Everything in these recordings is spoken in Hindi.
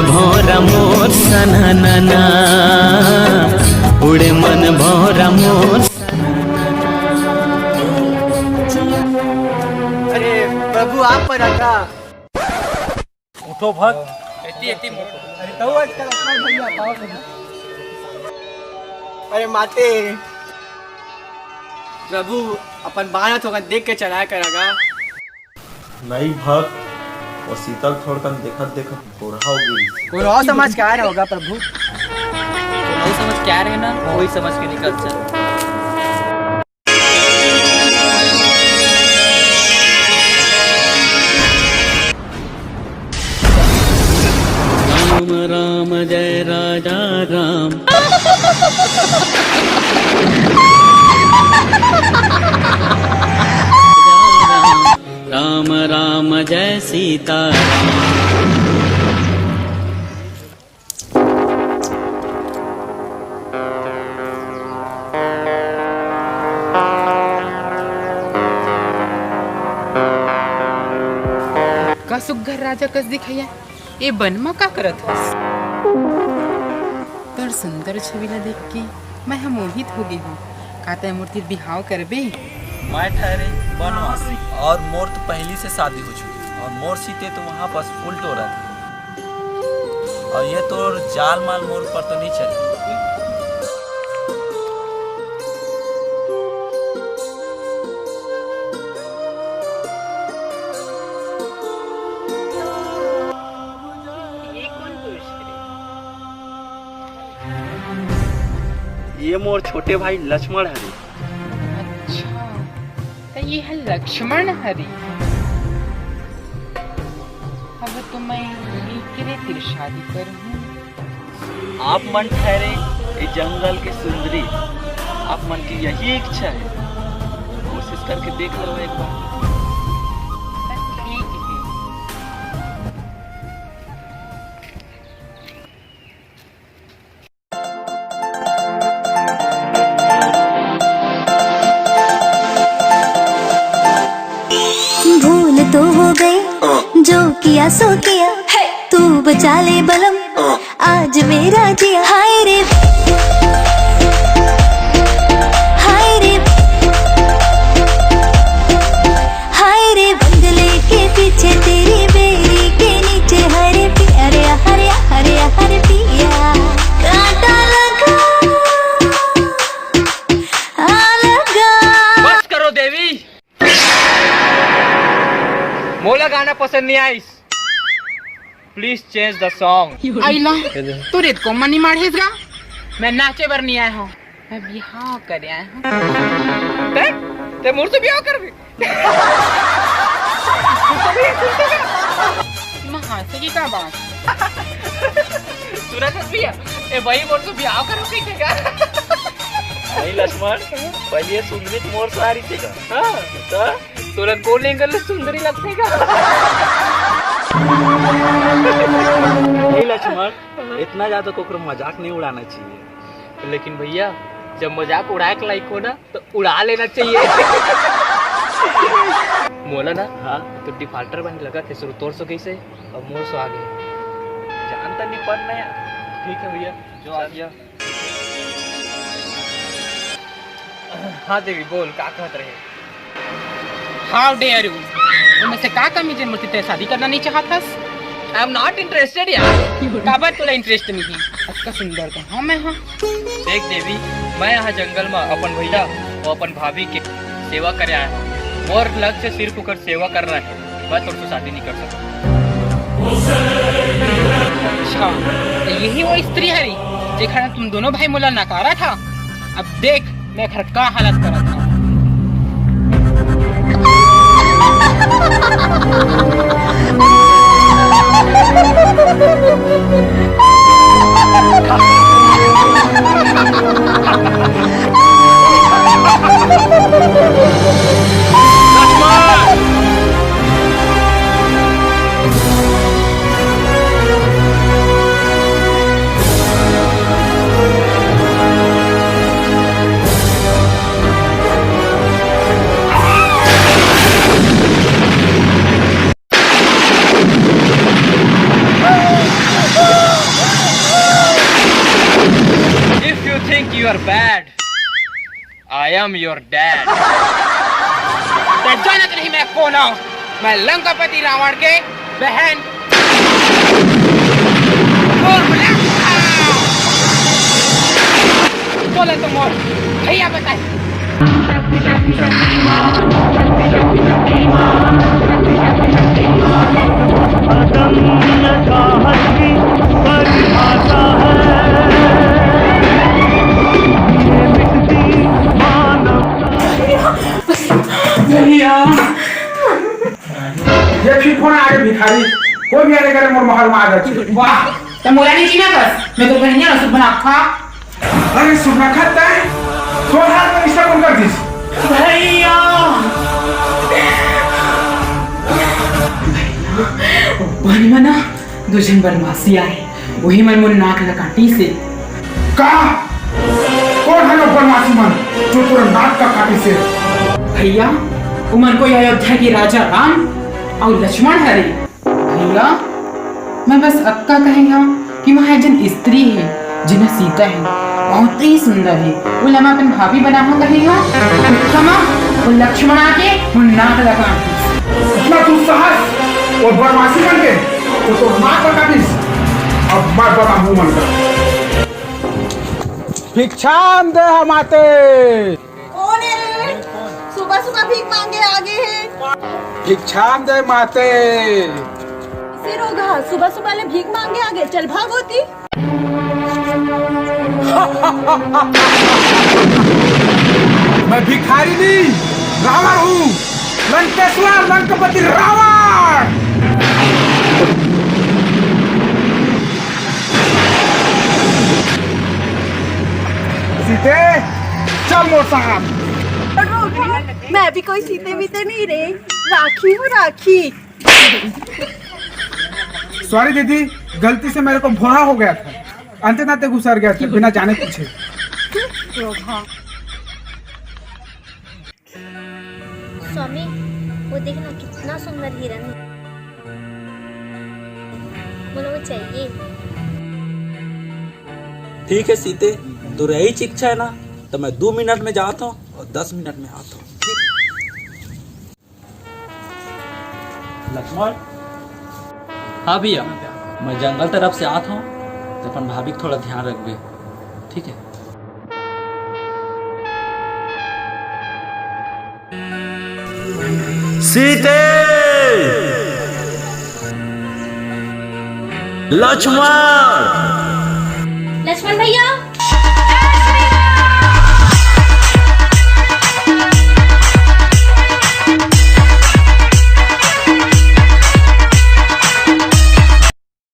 भोरा मोर सननना, उड़े मन भोरा मोर। अरे प्रभु आप पर रखा। उठो भक्त। अरे तो आजकल अपना भैया पाओ ना। अरे माते प्रभु अपन बाणा थोड़ा देख के चलाया करेगा। नहीं भक्त, और शीतल थोड़कन देखत देखत गोरा हो गई। कोई और समझ क्या रहा होगा प्रभु? नहीं समझ क्या रहे ना, वही समझ के निकल चल। राम राम जय राजा राम। राम राम जय सीता राम। का सुग्घर राजा कस दिखैया ए बनमा का करत हस। तोर सुंदर छवि ला देख के मैं हम मोहित हो गई हूँ। का तय मूर्ति बिहाव करबे? मैं ठहरे बनवासी, और मोर तो पहली से शादी हो चुकी, और मोर सीते तो वहाँ बस फुल टोरा था, और ये तो जाल माल मोर पर तो नहीं चले। ये मोर छोटे भाई लक्ष्मण हरे। अच्छा तो ये है लक्ष्मण हरि। अब तो मैं एकरे तिर शादी करूँ। आप मन ठहरे ये जंगल के सुंदरी, आप मन की यही इच्छा है, कोशिश करके देख लो एक बार। ठीक है। भूल तो हो गई जो किया सो किया, तू बचा ले बलम आज मेरा जिया। हाय रे हाय रे हाय रे, बंगले के पीछे तेरी बेरी के नीचे हरे प्यारे हरे हरे हरे पिया। कांटा लगा लगा। बस करो देवी, मोला गाना पसंद नहीं आई। Please change the song. आइला तू रेत को मनी माढ़ेस गा। मैं नाचे बर नहीं आया हूँ, मैं बिहाव करे आया हूँ। ते मोर से ब्याह कर भी। महासे की का बात? सूरज भी है ए भाई, मोर से ब्याह करो सीखेगा। नहीं लक्ष्मण, पहले सुंदरी मोर सारी थी का। हां तो तुरंत को लेंगे सुंदरी लगतेगा। नहीं लक्ष्मण, इतना ज्यादा कोकरो मजाक नहीं उड़ाना चाहिए। लेकिन भैया जब मजाक उड़ाए के लायक हो ना तो उड़ा लेना चाहिए। मोला ना हाँ तो डिफाल्टर बन लगा थे शुरू तोड़ सो कैसे, अब मोर सो आ गए। जानता नहीं पर नहीं। ठीक है भैया जो आ गया। हाँ देवी बोल का कहत रहे। How dare you? उनमें से का कमी जे मुझसे शादी करना नहीं चाहता? आई एम नॉट इंटरेस्टेड यार। काबर तोला इंटरेस्ट नहीं है? अच्छा सुंदर तो हाँ मैं हाँ। देख देवी, मैं यहाँ जंगल में अपन भैया और अपन भाभी के सेवा करे आया हूँ। मोर लक्ष्य सिर्फ होकर सेवा करना है, मैं तुमसे शादी नहीं कर सकता। अच्छा तो यही वो स्त्री हरी जेखा तुम दोनों भाई मोला नकारा था। अब देख मैं घर का हालत करा था। You are bad, I am your dad. जानत नहीं मैं कौन हूँ? मैं लंकापति रावण के बहन बोले तुम और भैया बताए। ये ठीक होना आगे भिखारी कोई भी आने करे मोर महल में आ जाए। वाह तो मोला नहीं जीना बस मैं तो बहनिया रसूल बना खा। अरे सुना खाता है तो हाथ में इसका कौन कर दिस भैया पानी मना दुजन बनवासी आए वही मन मुन नाक लगाटी से का कौन है बनवासी मन जो तोरा नाक का काटी से? भैया उमन को अयोध्या के राजा राम और लक्ष्मण है रे। भैया मैं बस अक्का कहेगा कि वहाँ एक जन स्त्री है जिन्हें सीता है बहुत ही सुंदर है वो लमा अपन भाभी बनाना कहेगा कमा वो लक्ष्मण आके वो नाक लगा इतना तू साहस और बनवासी बन के तो नाक का काटिस। अब मैं बता मुंह मन कर भिक्षाम दे हमाते। कौन है रे? सुबह सुबह भीख मांगे आगे है। भिक्षाम दे माते। सिर होगा सुबह सुबह ले भीख मांगे आगे चल भाग होती। मैं भिखारी नहीं रावण हूँ, लंकेश्वर लंकापति रावण। सीते चल मोर साहब। मैं भी कोई सीते बीते नहीं रे, राखी हूँ राखी। सॉरी दीदी, गलती से मेरे को भोरा हो गया था, अंत नाते गुजर गया था बिना जाने पूछे। स्वामी वो देखना कितना सुंदर हिरन है, मुझे वो चाहिए। ठीक है सीते, तो रही इच्छा है ना तो मैं 2 मिनट में जाता हूँ और 10 मिनट में आता हूँ। लक्ष्मण। हाँ भैया। मैं जंगल तरफ से आता हूँ तो अपन भाभी का थोड़ा ध्यान रखबे, ठीक है? सीते लक्ष्मण। लक्ष्मण भैया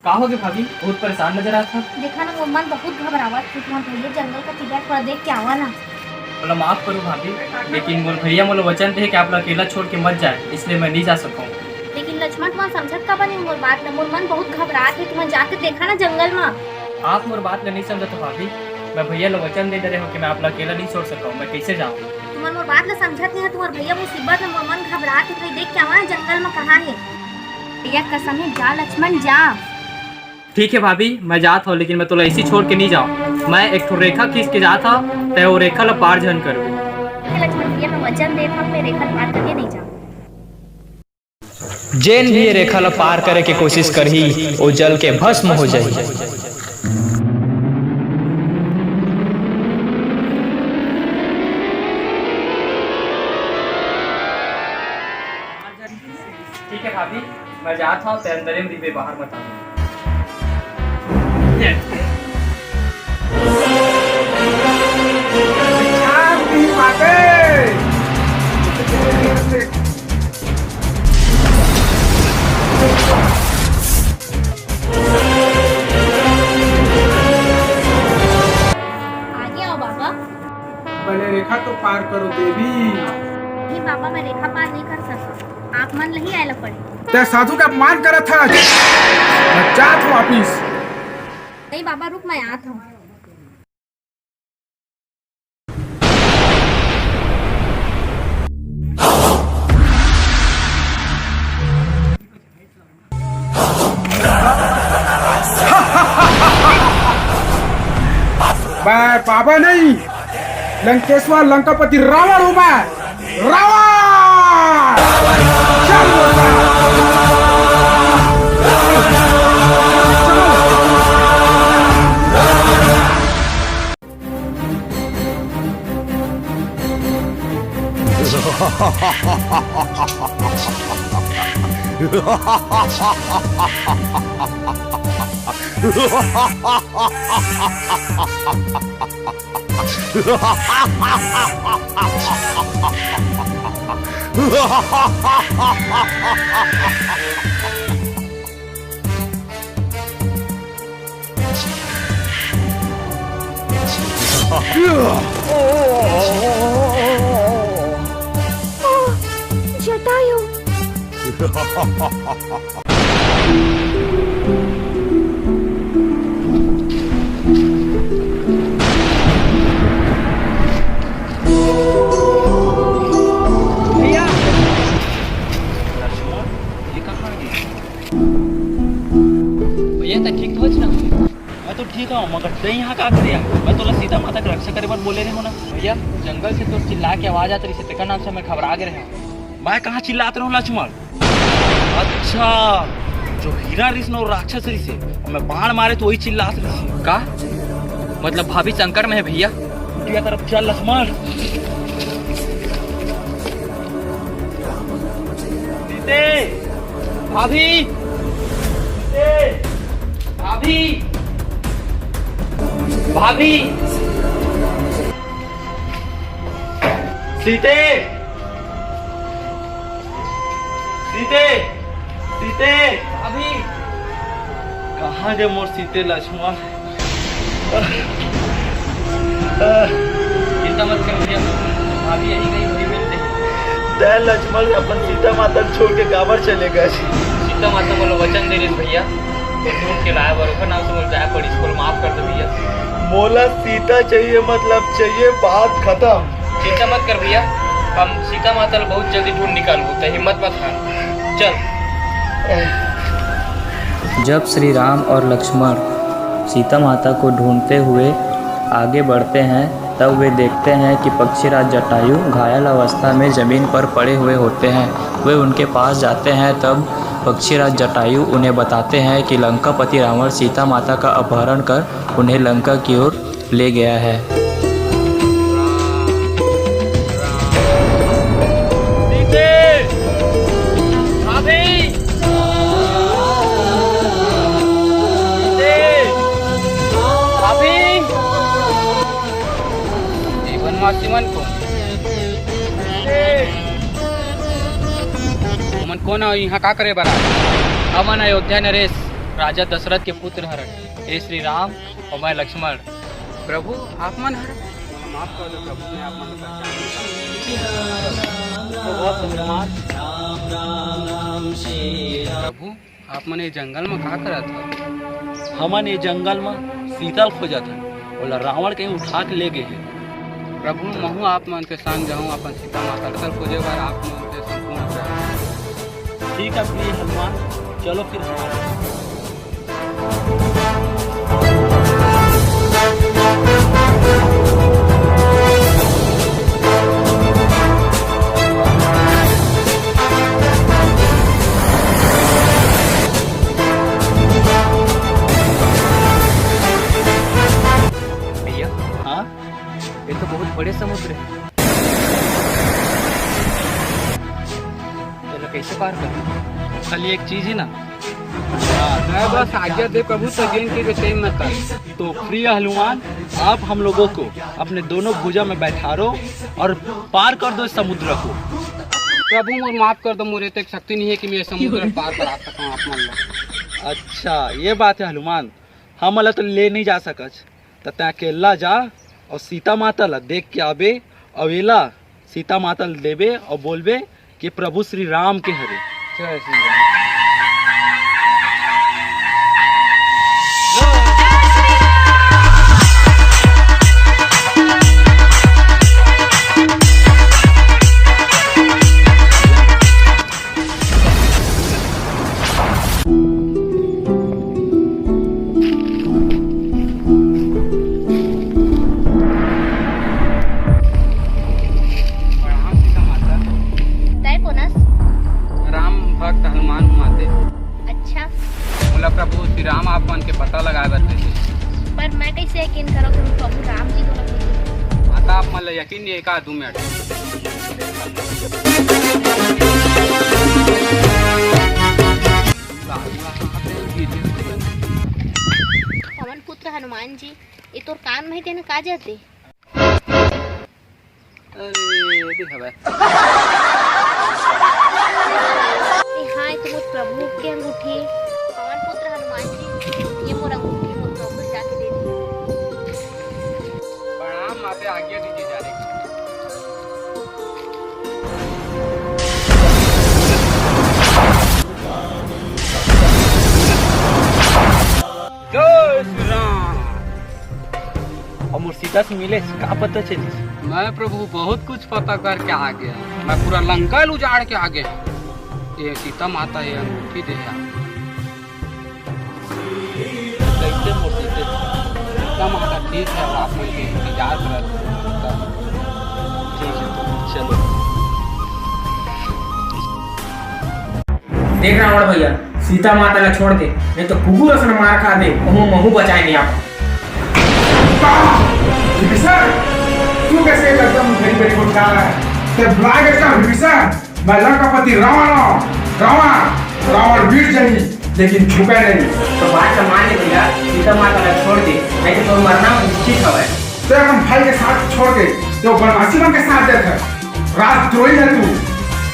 कहा हो गए भाभी, बहुत परेशान नजर आता था। देखा ना वो मन बहुत घबरावत थी तुम्हारे भैया जंगल का चिड़िया थोड़ा देख के आवा ना। बोला माफ करो भाभी, लेकिन बोल भैया मोला वचन थे कि आप लोग अकेला छोड़ के मत जाए, इसलिए मैं नहीं जा सकूँ। लेकिन लक्ष्मण तुम्हारा समझत का बनी मोर बात ना, मोर मन बहुत घबरात है, तुम्हें जाके देखा ना जंगल में। आप मोर बात नहीं समझते भाभी, मैं भैया लोग वचन दे रहे हो कि मैं आप लोग अकेला नहीं छोड़ सकता हूँ, मैं कैसे जाऊँ? तुम्हारे मोर बात ला समझत नहीं है, तुम्हारे भैया मुसीबत में मोर मन घबरात है, तो देख के आवा ना जंगल में कहाँ है। भैया कसम है जा लक्ष्मण जा। ठीक है भाभी, मैं जाता हूँ, लेकिन मैं तो ऐसी छोड़ के नहीं जाऊँ। मैं एक तो रेखा खींच के जाता हूँ, तो वो रेखा ला पार जन करूँ। लक्ष्मण भैया मैं वचन देता हूँ, मैं रेखा पार करके नहीं जाऊँ। जैन भी ये रेखा ला पार करे की कोशिश करही, वो जल के भस्म हो जाए। ठीक है भाभी, मैं जाता हूँ, अंदर में दिवे बाहर मत आना। आगे आओ बाबा। पहले रेखा तो पार करो देवी। नहीं बाबा मैं रेखा पार नहीं कर सकता, आप मन नहीं आए पड़े। ते साधु का अपमान करा था, मैं जात हूँ वापिस। नहीं बाबा रुक, मैं आता हूँ। मैं बाबा नहीं, लंकेश्वर लंकापति रावण हूं मैं, रावण। चल बोलता। जटायु भैया लक्ष्मण ये कहाँ गए? भैया तो ठीक हो ना? मैं तो ठीक हूँ मगर ते यहाँ का कर मैं तो सीता माता की रक्षा करे बन बोले रहे हो ना। भैया जंगल से तो चिल्ला के आवाज आती रही से तेका नाम से मैं घबरा गए रहे मैं कहाँ चिल्लाते रहूँ लक्ष्मण? अच्छा जो हीरा रिस न राक्षस रिस है और मैं बाण मारे तो वही चिल्लात रही। का मतलब भाभी संकट में है भैया? कुटिया तरफ चल लक्ष्मण। सीते भाभी भाभी भाभी सीते सीते सीते भाभी कहाँ गए मोर सीते लक्ष्मण? चिंता मत कर भैया, भाभी यही गई वही मिलते दे लक्ष्मण अपन सीता माता को छोड़ के काबर चले गए। सीता माता बोलो वचन दे रही भैया ढूंढ के लाया बरोबर नाम से बोल जाए पड़ी इसको माफ कर दो भैया। मोला सीता चाहिए मतलब चाहिए, बात खत्म। चिंता मत कर भैया, हम सीता माता को बहुत जल्दी ढूंढ निकालू तो हिम्मत मत हार। चल। जब श्री राम और लक्ष्मण सीता माता को ढूंढते हुए आगे बढ़ते हैं तब वे देखते हैं कि पक्षीराज जटायु घायल अवस्था में ज़मीन पर पड़े हुए होते हैं। वे उनके पास जाते हैं तब पक्षीराज जटायु उन्हें बताते हैं कि लंकापति रावण सीता माता का अपहरण कर उन्हें लंका की ओर ले गया है। मन कौन है यहाँ का करे बरा? अमन अयोध्या नरेश राजा दशरथ के पुत्र हरण, हे श्री राम और मैं लक्ष्मण। प्रभु आप मन हरण माफ कर दो प्रभु, मैं आप मन प्रभु आप मन ये जंगल में का करा था? हमन ये जंगल में सीता खोजा था बोला रावण कहीं उठा के ले गए। प्रभु महू आप मन के संग जाऊँ अपन सीता माता कल खोजे बार आप मन के संपूर्ण। ठीक है प्रिय हनुमान, चलो फिर हमारे। भैया हाँ ये तो बहुत बड़े समुद्र है, चलो कैसे पार करें? खाली एक चीज ही ना, मैं बस आज्ञा दे प्रभु सजन के टाइम में कर। तो प्रिय हनुमान आप हम लोगों को अपने दोनों भुजा में बैठारो और पार कर दो इस समुद्र को। प्रभु मुझे माफ कर दो, मुझे तक शक्ति नहीं है कि मैं समुद्र पार करा सकूं आप मान लो। अच्छा ये बात है हनुमान, हम अला तो ले नहीं जा सकच तो तै अकेला जा और सीता माता ला देख के आबे, अवेला सीता माता ला देबे और बोलबे कि प्रभु श्री राम के हरे। जय श्री राम। यकीन करो तुम प्रभु राम जी को रखोगे। आता आप मला यकीन नहीं का 2 मिनट। पवन पुत्र हनुमान जी ये तो कान माहिती आहे ना का जाते अरे देख हवे हाय तुम प्रभु के अंगूठी पवन पुत्र हनुमान जी ये मोर अंगूठी मोर प्रभु जाके दे दी। प्रणाम माते आज्ञा दीजिए जाने की। जय श्री राम। और सीता से मिले का पता चली? मैं प्रभु बहुत कुछ पता करके आ गया। मैं पूरा लंका उजाड़ के आ गया। ये सीता माता ये अंगूठी दे आप। कैसे मोटी थे? सीता माता ठीक है और आप मुझे इंतजार कर रहे ठीक है तो चलो। देख रावण भैया, सीता माता ला छोड़ दे, नहीं तो कुकुर असन मार खा दे, महू बचाए नहीं आप। विभीषण, तू कैसे एकदम मेरी बेटी को उठा रहा है? ते ब्लाग एकदम विभीषण, मैं लंकापति रावण हूँ। रावण वीर जही, लेकिन झुका नहीं। तो बात तो मान ले भैया, सीता माता ला छोड़ दे, नहीं तो मरना निश्चित है। ते हम भाई के साथ छोड़ के जो बनवासी बन के साथ देख राजद्रोही है तू।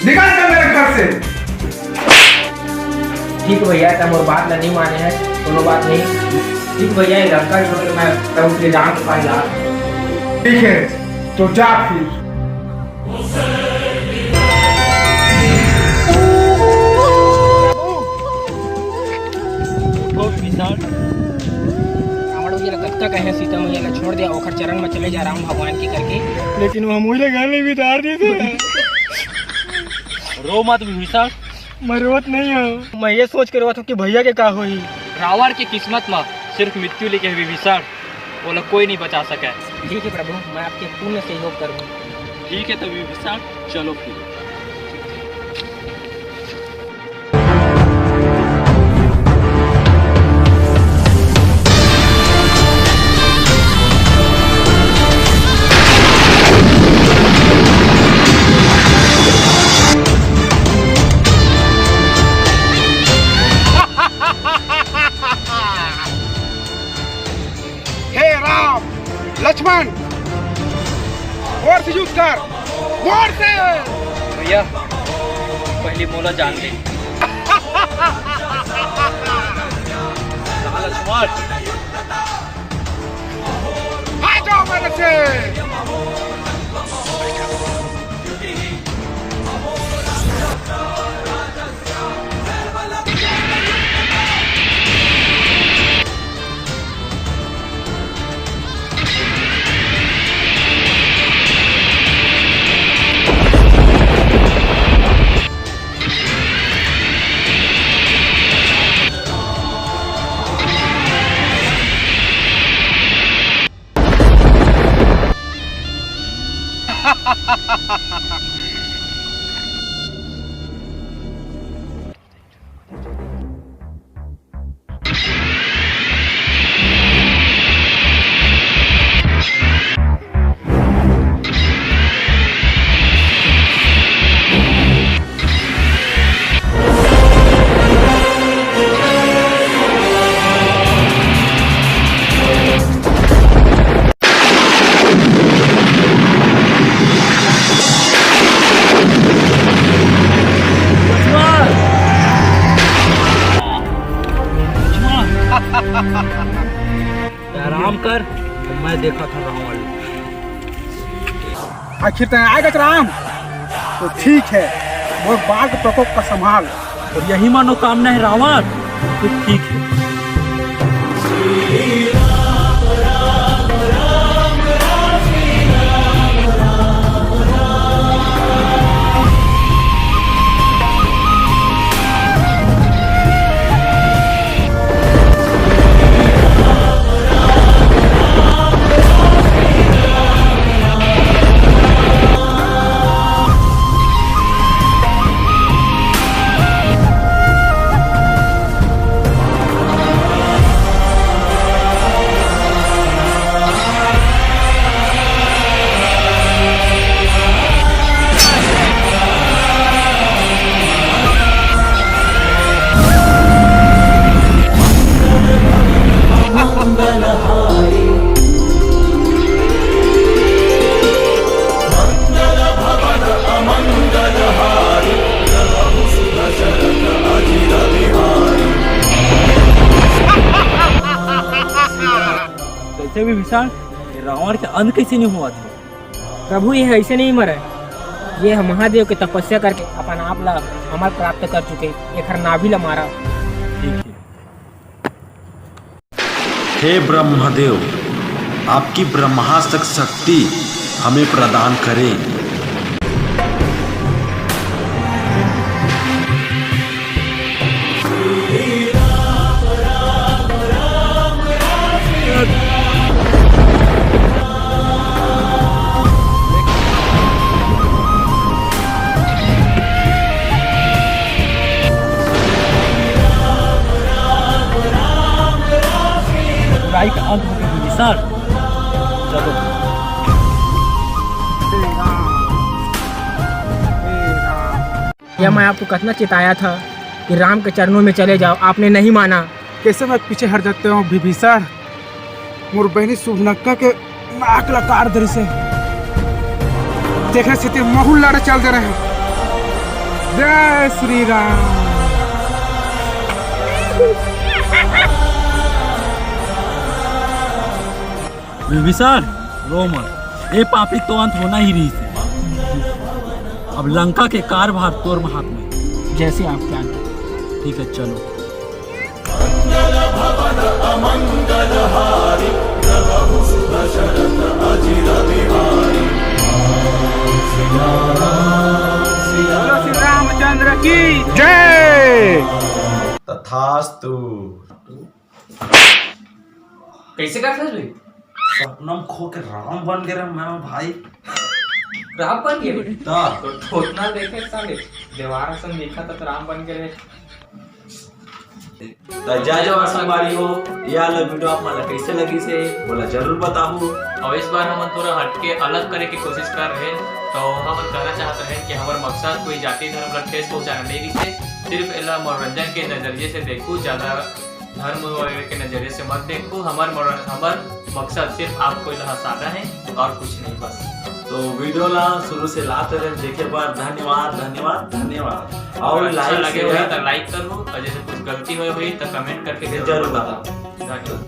निकल कर मेरे घर से। ठीक भैया, तब और बात नहीं माने हैं, कोनो बात नहीं। ठीक भैया, ये लंका छोड़ के मैं प्रभु श्री राम के पास जा। ठीक है, तो जा फिर। रावण भैया कब तक है सीता मैया ने छोड़ दिया, ओखर चरण में चले जा राम भगवान की करके। लेकिन वो मुझे गाने भी डाल दिए थे। रो मत विभीषण, मैं रोत नहीं हूँ। मैं ये सोच कर रोता हूँ कि भैया के का हुई। रावण की किस्मत में सिर्फ मृत्यु लिखे विभीषण, वो लोग कोई नहीं बचा सके। ठीक है प्रभु, मैं आपके पूर्ण सहयोग करूँगा। ठीक है तो विभीषण चलो फिर। हे राम, लक्ष्मण, और से युद्ध कर, और से। भैया पहली मोला जान ले। लक्ष्मण आ जाओ मेरे से। आराम कर, मैं देखा था रावण। आखिर तय आएगा राम, तो ठीक है, वो बाघ प्रकोप का संभाल। और यही मनोकामना है रावण, तो ठीक है। कैसे भी विशाल रावण के अंत कैसे नहीं हुआ था? प्रभु ये ऐसे नहीं मरे, ये महादेव के तपस्या करके अपन आप ला अमर प्राप्त कर चुके, एक नाभि ला मारा। ठीक है। हे ब्रह्मदेव, आपकी ब्रह्मास्त्र शक्ति हमें प्रदान करें। बुराई का अंत हो गया विशाल। चलो यह मैं आपको कितना चिताया था कि राम के चरणों में चले जाओ, आपने नहीं माना। कैसे मैं पीछे हट जाते हूँ विभीषण, मोर बहनी शुभनक्का के नाक लकार दरी से देखने से तेरे महू लड़ चल दे रहे हैं। जय श्री राम। विभीषण रो मत, ये पापी तो अंत होना ही रही थी। अब लंका के कारभार तोर हाथ में। जैसे आप जानते। ठीक है चलो। श्री रामचंद्र की जय। तथास्तु। कैसे कर सकते सपनम खो के राम बन गए मैं भाई। राम बन गए तो तो उतना देखे साले देवारा सन देखा तो राम बन गए। जय जवान संगवारी हो, ये वाला वीडियो आप मला कैसे लगी से बोला जरूर बताओ। और इस बार हम थोड़ा हटके अलग करे की कोशिश कर रहे हैं। तो हम कहना चाहते हैं कि हमारा मकसद कोई जाति धर्म का ठेस पहुंचाना नहीं से, सिर्फ एला मनोरंजन के नजरिए से देखो, ज्यादा धर्म वगैरह के नजरिए से मत देखो। हमार मकसद सिर्फ आपको हंसाना है और कुछ नहीं बस। तो वीडियो ला शुरू से लास्ट तक देखे पर धन्यवाद धन्यवाद धन्यवाद। और अच्छा लाइक लगे हुए तो लाइक करो, और जैसे कुछ गलती हुई तो कमेंट करके जरूर बताओ। धन्यवाद।